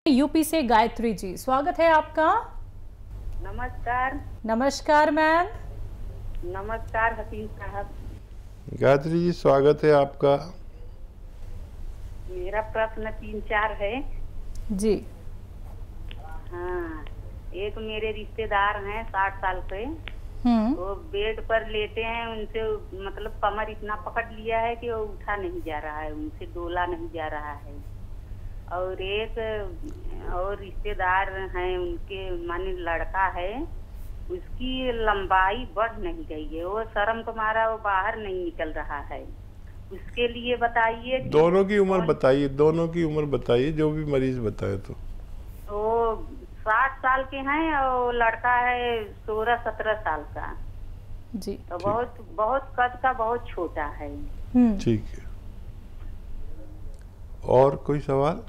UP से गायत्री जी, स्वागत है आपका। नमस्कार। नमस्कार मैम। नमस्कार हकीम साहब। गायत्री जी, स्वागत है आपका। मेरा प्रश्न 3-4 है जी। हाँ, एक मेरे रिश्तेदार हैं 60 साल के। वो बेड पर लेटे हैं, उनसे मतलब कमर इतना पकड़ लिया है कि वो उठा नहीं जा रहा है, उनसे डोला नहीं जा रहा है। और एक और रिश्तेदार हैं, उनके माने लड़का है, उसकी लंबाई बढ़ नहीं गई है, वो शर्म को मारा वो बाहर नहीं निकल रहा है। उसके लिए बताइए। दोनों की उम्र बताइए, दोनों की उम्र बताइए, जो भी मरीज बताए। तो वो 60 साल के हैं और लड़का है 16-17 साल का। जी। तो बहुत कद का बहुत छोटा है। ठीक है। और कोई सवाल?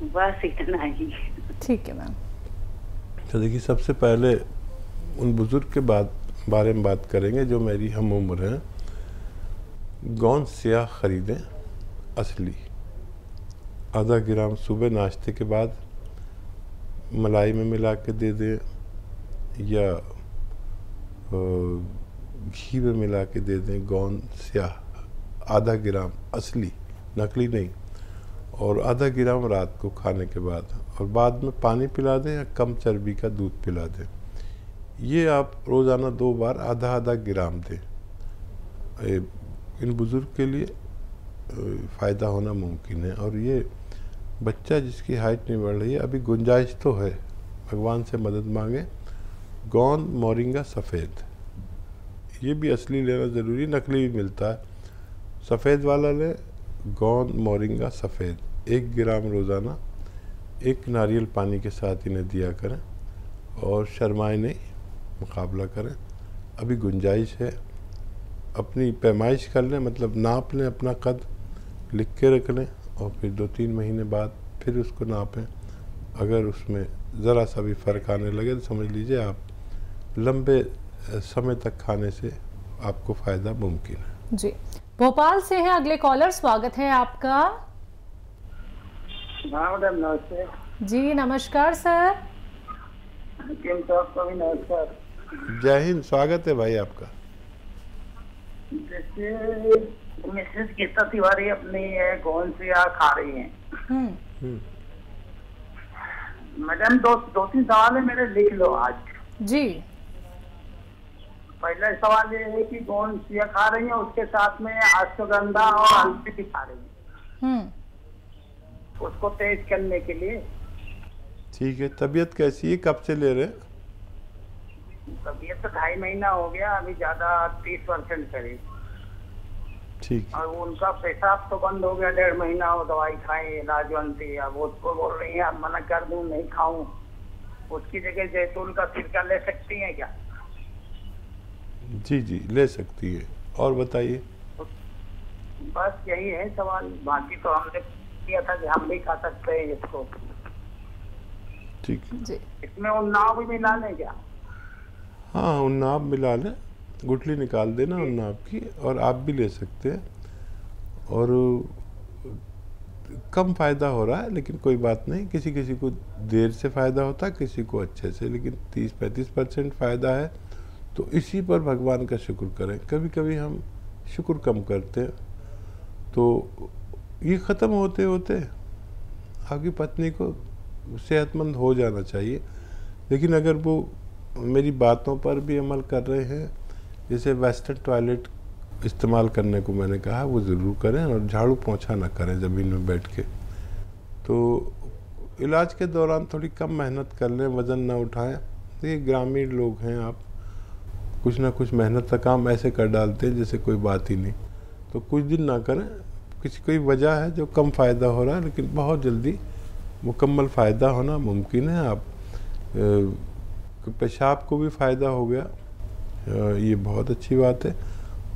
बस इतना ही। ठीक है मैम। तो देखिए, सबसे पहले उन बुजुर्ग के बारे में बात करेंगे जो मेरी हम उम्र हैं। गोंद स्याह खरीदें, असली, आधा ग्राम सुबह नाश्ते के बाद मलाई में मिला के दे दें या घी में मिला के दे दें। गोंद स्याह आधा ग्राम, असली, नकली नहीं, और आधा ग्राम रात को खाने के बाद, और बाद में पानी पिला दें या कम चर्बी का दूध पिला दें। ये आप रोज़ाना 2 बार आधा आधा ग्राम दें। इन बुज़ुर्ग के लिए फ़ायदा होना मुमकिन है। और ये बच्चा जिसकी हाइट नहीं बढ़ रही है, अभी गुंजाइश तो है, भगवान से मदद मांगे। गोंद मोरिंगा सफ़ेद, ये भी असली लेना ज़रूरी, नकली भी मिलता है। सफ़ेद वाला लें, गोंद मोरिंगा सफ़ेद, 1 ग्राम रोज़ाना 1 नारियल पानी के साथ इन्हें दिया करें और शर्माए नहीं, मुकाबला करें। अभी गुंजाइश है, अपनी पैमाइश कर लें, मतलब नाप लें, अपना कद लिख के रख लें और फिर 2-3 महीने बाद फिर उसको नापें। अगर उसमें ज़रा सा भी फ़र्क आने लगे तो समझ लीजिए आप लंबे समय तक खाने से आपको फ़ायदा मुमकिन है। जी। भोपाल से है अगले कॉलर, स्वागत है आपका। मैडम नमस्ते। जी नमस्कार सर। नमस्कार। जय हिंद, स्वागत है भाई आपका। जैसे मिसेस गीता तिवारी अपनी गोंद से खा रही हैं। मैडम 2-3 सवाल है मेरे, लिख लो आज। जी। पहला सवाल ये है कि गोंद से खा रही है, उसके साथ में अश्वगंधा और हल्दी भी खा रही है, उसको तेज करने के लिए। ठीक है। तबीयत कैसी है, कब से ले रहे हैं? तबीयत तो 2.5 महीना हो गया, अभी ज्यादा 30% करीब। ठीक। और उनका पेशाब तो बंद हो गया, 1.5 महीना वो दवाई खाई लाजवंती। अब उसको बोल रही है अब मना कर दूं, नहीं खाऊं, उसकी जगह जैतून का सिरका ले सकती हैं क्या? जी जी, ले सकती है। और बताइए। बस यही है सवाल, बाकी तो हमने किया था कि हम भी खा सकते हैं इसको। ठीक है। इसमें उन्नाव भी मिला लें क्या? हाँ, उन्नाव मिला लें, गुठली निकाल देना उन्नाव की, और आप भी ले सकते हैं। और कम फ़ायदा हो रहा है, लेकिन कोई बात नहीं, किसी किसी को देर से फ़ायदा होता है, किसी को अच्छे से, लेकिन 30-35% फ़ायदा है। तो इसी पर भगवान का शुक्र करें। कभी कभी हम शुक्र कम करते हैं, तो ये ख़त्म होते होते आपकी पत्नी को सेहतमंद हो जाना चाहिए। लेकिन अगर वो मेरी बातों पर भी अमल कर रहे हैं, जैसे वेस्टर्न टॉयलेट इस्तेमाल करने को मैंने कहा, वो ज़रूर करें, और झाड़ू पोंछा ना करें ज़मीन में बैठ के। तो इलाज के दौरान थोड़ी कम मेहनत कर लें, वज़न ना उठाएं। देखिए, ग्रामीण लोग हैं, आप कुछ ना कुछ मेहनत का काम ऐसे कर डालते हैं जैसे कोई बात ही नहीं। तो कुछ दिन ना करें, किसी कोई वजह है जो कम फ़ायदा हो रहा है, लेकिन बहुत जल्दी मुकम्मल फ़ायदा होना मुमकिन है। आप पेशाब को भी फ़ायदा हो गया, ये बहुत अच्छी बात है।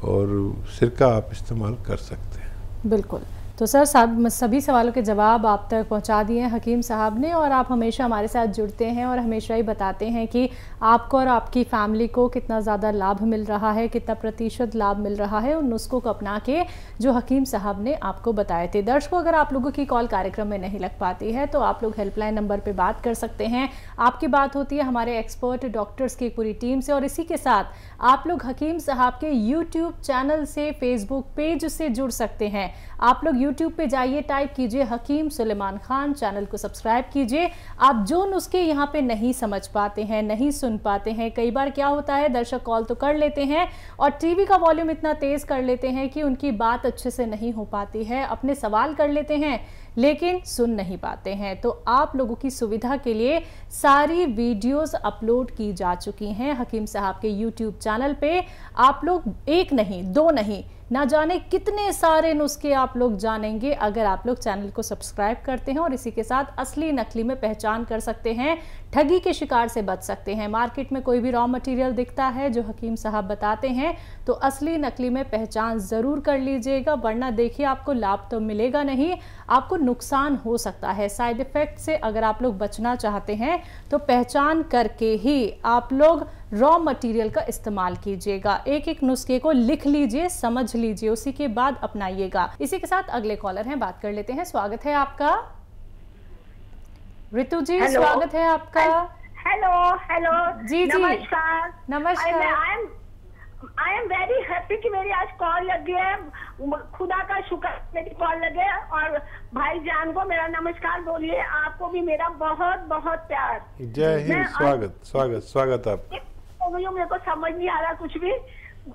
और सिरका आप इस्तेमाल कर सकते हैं। बिल्कुल। तो सर सभी सवालों के जवाब आप तक पहुंचा दिए हैं हकीम साहब ने, और आप हमेशा हमारे साथ जुड़ते हैं और हमेशा ही बताते हैं कि आपको और आपकी फैमिली को कितना ज़्यादा लाभ मिल रहा है, कितना प्रतिशत लाभ मिल रहा है उन नुस्खों को अपना के जो हकीम साहब ने आपको बताए थे। दर्शकों, अगर आप लोगों की कॉल कार्यक्रम में नहीं लग पाती है तो आप लोग हेल्पलाइन नंबर पर बात कर सकते हैं। आपकी बात होती है हमारे एक्सपर्ट डॉक्टर्स की पूरी टीम से, और इसी के साथ आप लोग हकीम साहब के यूट्यूब चैनल से, फेसबुक पेज से जुड़ सकते हैं। आप लोग यूट्यूब पे जाइए, टाइप कीजिए हकीम सुलेमान खान, चैनल को सब्सक्राइब कीजिए। आप जो नुस्खे यहाँ पे नहीं समझ पाते हैं, नहीं सुन पाते हैं, कई बार क्या होता है दर्शक कॉल तो कर लेते हैं और टीवी का वॉल्यूम इतना तेज कर लेते हैं कि उनकी बात अच्छे से नहीं हो पाती है, अपने सवाल कर लेते हैं लेकिन सुन नहीं पाते हैं। तो आप लोगों की सुविधा के लिए सारी वीडियोस अपलोड की जा चुकी हैं हकीम साहब के यूट्यूब चैनल पे। आप लोग एक नहीं, दो नहीं, ना जाने कितने सारे नुस्खे आप लोग जानेंगे अगर आप लोग चैनल को सब्सक्राइब करते हैं, और इसी के साथ असली नकली में पहचान कर सकते हैं, ठगी के शिकार से बच सकते हैं। मार्केट में कोई भी रॉ मटेरियल दिखता है जो हकीम साहब बताते हैं तो असली नकली में पहचान जरूर कर लीजिएगा, वरना देखिए आपको लाभ तो मिलेगा नहीं, आपको नुकसान हो सकता है। साइड इफेक्ट से अगर आप लोग बचना चाहते हैं तो पहचान करके ही आप लोग रॉ मटेरियल का इस्तेमाल कीजिएगा। एक एक नुस्खे को लिख लीजिए, समझ लीजिए, उसी के बाद अपनाइएगा। इसी के साथ अगले कॉलर हैं, बात कर लेते हैं। स्वागत है आपका ऋतु जी। स्वागत है आपका। हेलो हेलो जी जी, नमस्कार नमस्कार। आई एम वेरी हैप्पी कि मेरी आज कॉल लग गई है। खुदा का शुक्र मेरी कॉल लगे। और भाईजान को मेरा नमस्कार बोलिए, आपको भी मेरा बहुत बहुत प्यार। जय हिंद। स्वागत स्वागत स्वागत। आप मेरे को समझ नहीं आ रहा कुछ भी।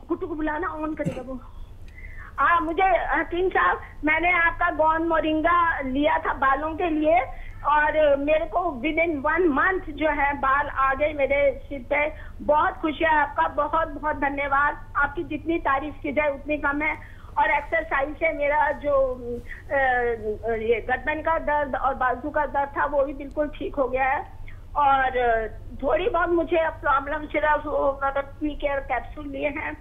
कुटु को बुलाना ऑन करेगा वो। मुझे हकीम साहब, मैंने आपका गौन मोरिंगा लिया था बालों के लिए, और मेरे को विद इन 1 मंथ जो है बाल आ गए मेरे सिर पे। बहुत खुशी है, आपका बहुत बहुत धन्यवाद। आपकी जितनी तारीफ की जाए उतनी कम है। और एक्सरसाइज से मेरा जो ये गर्दन का दर्द और बाजू का दर्द था वो भी बिल्कुल ठीक हो गया है। और थोड़ी बहुत मुझे प्रॉब्लम सिर्फ मतलब पी केयर कैप्सूल लिए हैं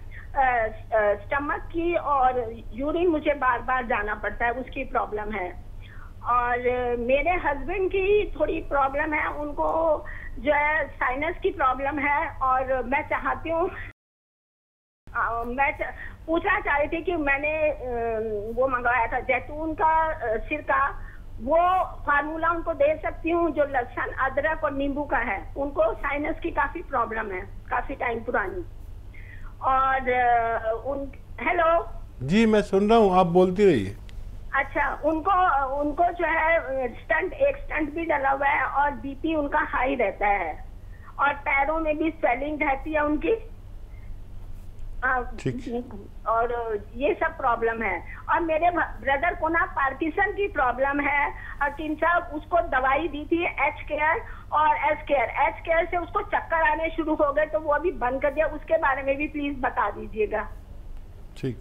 स्टमक की, और यूरिन मुझे बार बार जाना पड़ता है, उसकी प्रॉब्लम है। और मेरे हस्बैंड की थोड़ी प्रॉब्लम है, उनको जो है साइनस की प्रॉब्लम है। और मैं चाहती हूँ, मैं पूछना चाह रही थी कि मैंने वो मंगवाया था जैतून का सिरका, वो फार्मूला उनको दे सकती हूँ जो लहसुन अदरक और नींबू का है। उनको साइनस की काफी प्रॉब्लम है, काफी टाइम पुरानी। और हेलो जी, मैं सुन रहा हूँ, आप बोलती रहिए। अच्छा, उनको जो है एक स्टंट भी डला हुआ है, और बीपी उनका हाई रहता है, और पैरों में भी स्वेलिंग रहती है उनकी। और ये सब प्रॉब्लम है। और मेरे ब्रदर को ना पार्किंसन की प्रॉब्लम है हकीम साहब। उसको दवाई दी थी एच केयर और एस केयर। एच केयर से उसको चक्कर आने शुरू हो गए तो वो अभी बंद कर दिया। उसके बारे में भी प्लीज बता दीजिएगा। ठीक,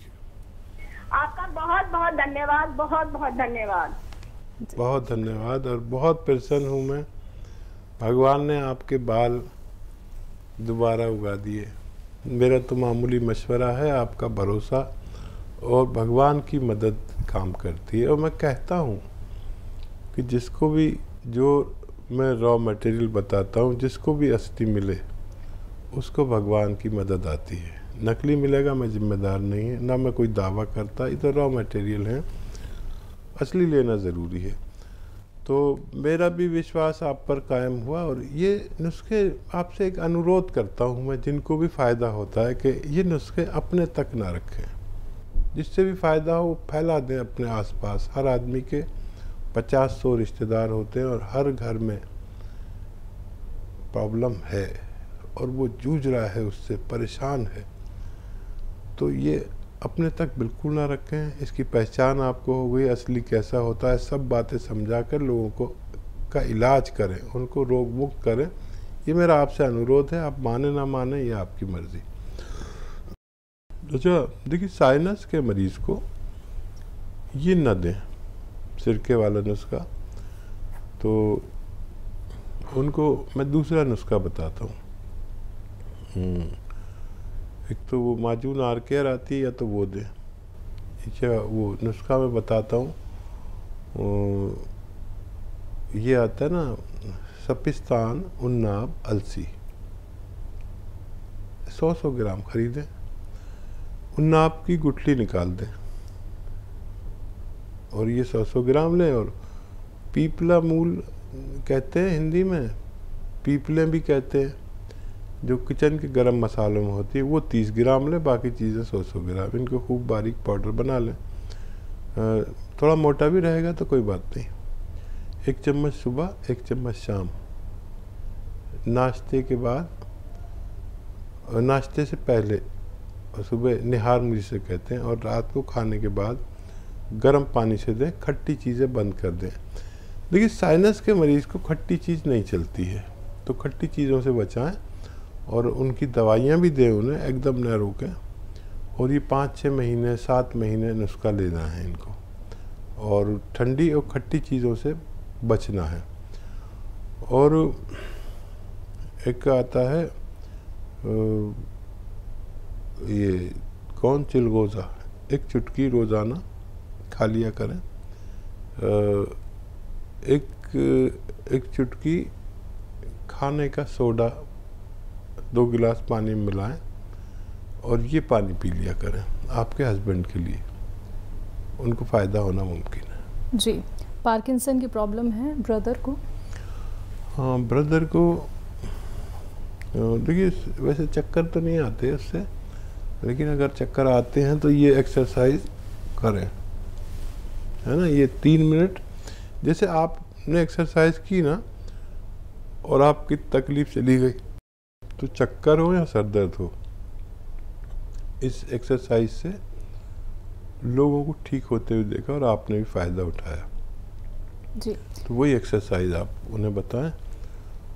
आपका बहुत बहुत धन्यवाद, बहुत बहुत धन्यवाद। बहुत धन्यवाद। और बहुत प्रसन्न हूँ मैं, भगवान ने आपके बाल दोबारा उगा दिए। मेरा तो मामूली मशवरा है, आपका भरोसा और भगवान की मदद काम करती है। और मैं कहता हूँ कि जिसको भी जो मैं रॉ मटेरियल बताता हूँ, जिसको भी असली मिले उसको भगवान की मदद आती है। नकली मिलेगा मैं जिम्मेदार नहीं है, ना मैं कोई दावा करता, ये तो रॉ मटेरियल है, असली लेना ज़रूरी है। तो मेरा भी विश्वास आप पर कायम हुआ। और ये नुस्खे आपसे एक अनुरोध करता हूँ मैं, जिनको भी फ़ायदा होता है, कि ये नुस्खे अपने तक ना रखें, जिससे भी फ़ायदा हो फैला दें अपने आसपास। हर आदमी के 50-100 रिश्तेदार होते हैं, और हर घर में प्रॉब्लम है और वो जूझ रहा है, उससे परेशान है। तो ये अपने तक बिल्कुल ना रखें। इसकी पहचान आपको हो गई, असली कैसा होता है, सब बातें समझा कर लोगों को का इलाज करें, उनको रोग मुक्त करें। ये मेरा आपसे अनुरोध है। आप माने ना माने ये आपकी मर्जी। अच्छा, देखिए, साइनस के मरीज़ को ये न दें सिरके वाला नुस्खा, तो उनको मैं दूसरा नुस्खा बताता हूँ। एक तो वो माजून आर केयर आती है, या तो वो दें। अच्छा, वो नुस्खा मैं बताता हूँ। ये आता है ना सपिस्तान, उन्नाब, अलसी, 100-100 ग्राम खरीदें। उन्नाब की गुठली निकाल दें और ये 100-100 ग्राम लें। और पीपला मूल कहते हैं हिंदी में, पीपले भी कहते हैं, जो किचन के गरम मसालों में होती है, वो 30 ग्राम लें। बाकी चीज़ें 100-100 ग्राम। इनको खूब बारीक पाउडर बना लें। थोड़ा मोटा भी रहेगा तो कोई बात नहीं। 1 चम्मच सुबह, 1 चम्मच शाम, नाश्ते के बाद, नाश्ते से पहले, और सुबह निहार जिसे कहते हैं, और रात को खाने के बाद गर्म पानी से दें। खट्टी चीज़ें बंद कर दें। देखिए साइनस के मरीज़ को खट्टी चीज़ नहीं चलती है, तो खट्टी चीज़ों से बचाएं और उनकी दवाइयाँ भी दें उन्हें, एकदम न रोकें। और ये 5-6 महीने 7 महीने नुस्खा लेना है इनको, और ठंडी और खट्टी चीज़ों से बचना है। और एक आता है ये कौन चिलगोज़ा, 1 चुटकी रोज़ाना खा लिया करें। एक चुटकी खाने का सोडा 2 गिलास पानी में मिलाएं और ये पानी पी लिया करें आपके हस्बैंड के लिए, उनको फ़ायदा होना मुमकिन है। जी, पार्किंसन की प्रॉब्लम है ब्रदर को? हाँ, ब्रदर को देखिए वैसे चक्कर तो नहीं आते उससे, लेकिन अगर चक्कर आते हैं तो ये एक्सरसाइज करें, है ना। ये 3 मिनट, जैसे आपने एक्सरसाइज की ना और आपकी तकलीफ चली गई, तो चक्कर हो या सर दर्द हो, इस एक्सरसाइज से लोगों को ठीक होते हुए देखा और आपने भी फ़ायदा उठाया जी। तो वही एक्सरसाइज आप उन्हें बताएं।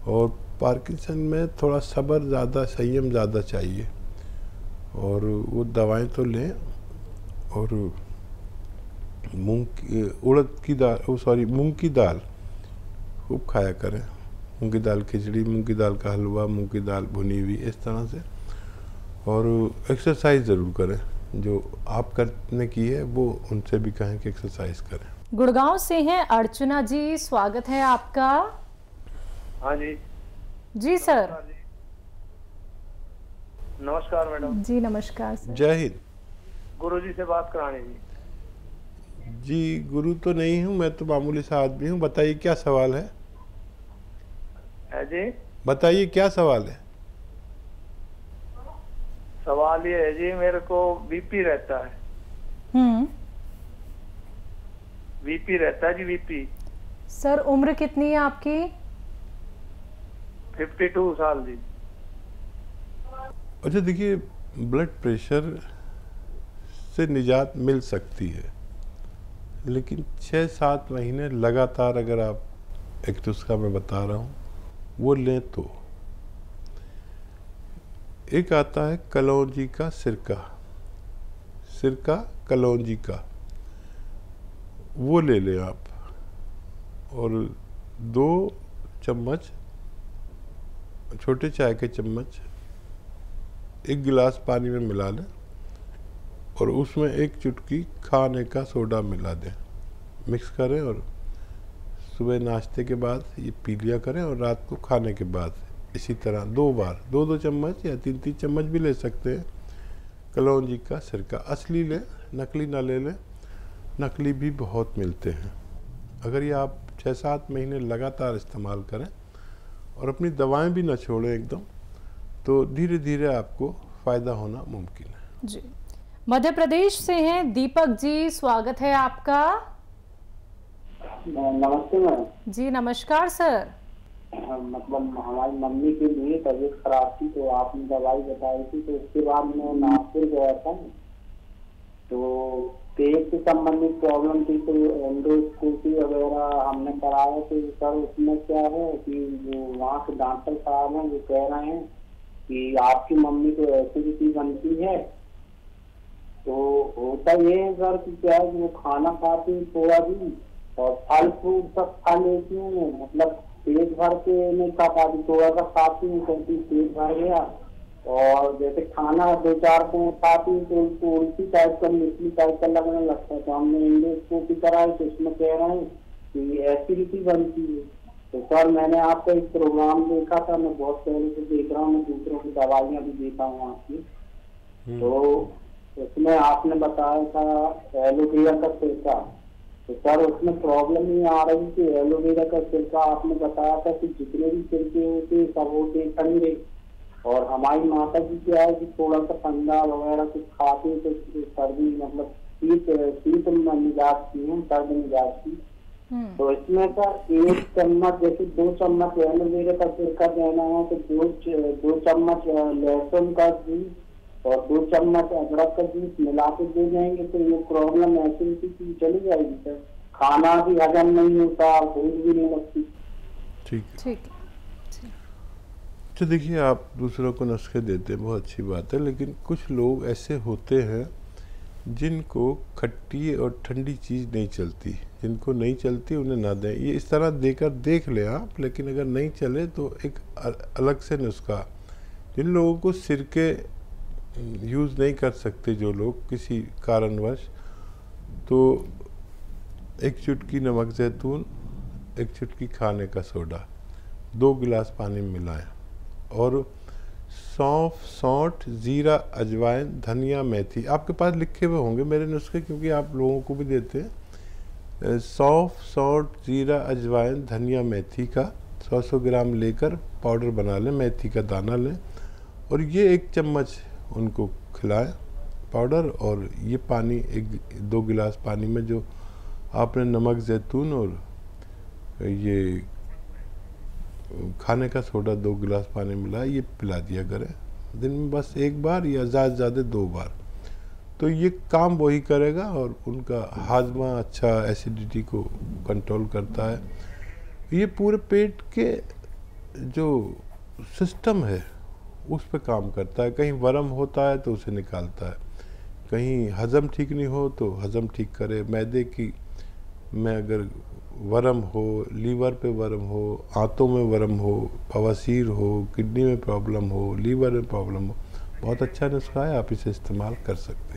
और पार्किंसन में थोड़ा सब्र ज़्यादा, संयम ज़्यादा चाहिए, और वो दवाएं तो लें। और मूंग की दाल खूब खाया करें। मूंग की दाल खिचड़ी, मूंग की दाल का हलवा, मूंग की दाल भुनी हुई, इस तरह से। और एक्सरसाइज ज़रूर करें, जो आप करने की है वो उनसे भी कहें कि एक्सरसाइज करें। गुड़गांव से हैं अर्चना जी, स्वागत है आपका। हाँ जी। जी सर। नमस्कार मैडम। जी नमस्कार सर। जय हिंद। गुरुजी से बात करानी जी। जी गुरु तो नहीं हूँ मैं, तो मामूली सा आदमी हूँ। बताइए क्या सवाल है? जी बताइए क्या सवाल है? सवाल ये है जी, मेरे को बीपी रहता है। बीपी रहता है जी, बीपी। सर उम्र कितनी है आपकी? 52 साल जी। अच्छा देखिए, ब्लड प्रेशर से निजात मिल सकती है, लेकिन 6-7 महीने लगातार अगर आप, एक नुस्खा मैं बता रहा हूँ वो लें तो। एक आता है कलौंजी का सिरका कलौंजी का, वो ले लें आप। और 2 चम्मच, छोटे चाय के चम्मच 1 गिलास पानी में मिला लें और उसमें 1 चुटकी खाने का सोडा मिला दें, मिक्स करें और सुबह नाश्ते के बाद ये पी लिया करें। और रात को खाने के बाद इसी तरह 2 बार 2-2 चम्मच या 3-3 चम्मच भी ले सकते हैं कलौंजी का सिरका। असली लें, नकली ना ले लें, नकली भी बहुत मिलते हैं। अगर ये आप 6-7 महीने लगातार इस्तेमाल करें और अपनी दवाएं भी ना छोड़ें एकदम, तो धीरे धीरे आपको फ़ायदा होना मुमकिन है। जी। मध्य प्रदेश से हैं दीपक जी, स्वागत है आपका। नमस्ते मैम। जी नमस्कार सर। मतलब हमारी मम्मी के लिए तबीयत खराब थी, तो आपने दवाई बताई थी, तो उसके बाद मैं नागपुर गया था, तो पेट से संबंधित प्रॉब्लम थी, तो एंडोस्कोपी वगैरह हमने कराया। तो सर उसमें क्या है कि जो वहाँ के डॉक्टर साहब हैं वो कह रहे हैं कि आपकी मम्मी को एसिडिटी बनती है। तो होता ये है सर कि क्या है कि वो खाना खाती है थोड़ा भी, और फल फ्रूट सब खा लेती हूँ, मतलब पेट भर के नहीं खा पाती, थोड़ा सा खाती हूँ, क्योंकि पेट भर गया और जैसे खाना 2-4 को खाती तो उनको उल्टी टाइप का मिसली टाइप का लगने लगता है। तो हमने एंडोस्कोपी कराई तो उसमें कह रहे हैं कि एसिडिटी बनती है। तो सर मैंने आपका एक प्रोग्राम देखा था, मैं बहुत पहले से देख रहा हूँ, मैं दूसरों की दवाइयाँ भी देता हूँ आपकी। तो उसमें आपने बताया था एलोवेरा का सिरका। तो सर उसमें प्रॉब्लम ये आ रही थी, एलोवेरा का सिरका आपने बताया था कि जितने भी सिरके होते सब होते ठंडे, और हमारी माता जी क्या है कि थोड़ा सा ठंडा वगैरह कुछ खाते तो सर्दी मतलब शीत मिजाज की है, सर्द मिजाज की। तो इसमें सर 1 चम्मच जैसे 2 चम्मच एलोवेरा का सिरका देना है तो 2 चम्मच लहसुन का जूस और 2 चम्मच अदरक का जूस मिला के दे जाएंगे तो ये प्रॉब्लम एसिडिटी की चली जाएगी सर। खाना भी हजम नहीं होता, भूख भी नहीं लगती। ठीक। तो देखिए, आप दूसरों को नुस्खे देते हैं, बहुत अच्छी बात है, लेकिन कुछ लोग ऐसे होते हैं जिनको खट्टी और ठंडी चीज़ नहीं चलती, जिनको नहीं चलती उन्हें ना दें। ये इस तरह देकर देख लें आप, लेकिन अगर नहीं चले तो एक अलग से नुस्खा। जिन लोगों को सिरके यूज़ नहीं कर सकते, जो लोग किसी कारणवश, तो 1 चुटकी नमक ज़ैतून, 1 चुटकी खाने का सोडा 2 गिलास पानी में मिलाएं और सौंफ, सौंठ, जीरा, अजवाइन, धनिया, मेथी, आपके पास लिखे हुए होंगे मेरे नुस्खे क्योंकि आप लोगों को भी देते हैं। सौंफ, सौंठ, जीरा, अजवाइन, धनिया, मेथी का 100-100 ग्राम लेकर पाउडर बना लें, मेथी का दाना लें और ये 1 चम्मच उनको खिलाएं पाउडर। और ये पानी 1-2 गिलास पानी में जो आपने नमक ज़ैतून और ये खाने का सोडा 2 गिलास पानी मिला, ये पिला दिया करें दिन में बस 1 बार या ज़्यादा से ज़्यादा 2 बार। तो ये काम वही करेगा और उनका हाजमा अच्छा, एसिडिटी को कंट्रोल करता है। ये पूरे पेट के जो सिस्टम है उस पर काम करता है। कहीं वर्म होता है तो उसे निकालता है, कहीं हज़म ठीक नहीं हो तो हज़म ठीक करे। मैदे की में अगर वर्म हो, लीवर पे वर्म हो, आंतों में वर्म हो, बवासीर हो, किडनी में प्रॉब्लम हो, लीवर में प्रॉब्लम हो, बहुत अच्छा नुस्खा है, आप इसे इस्तेमाल कर सकते हैं।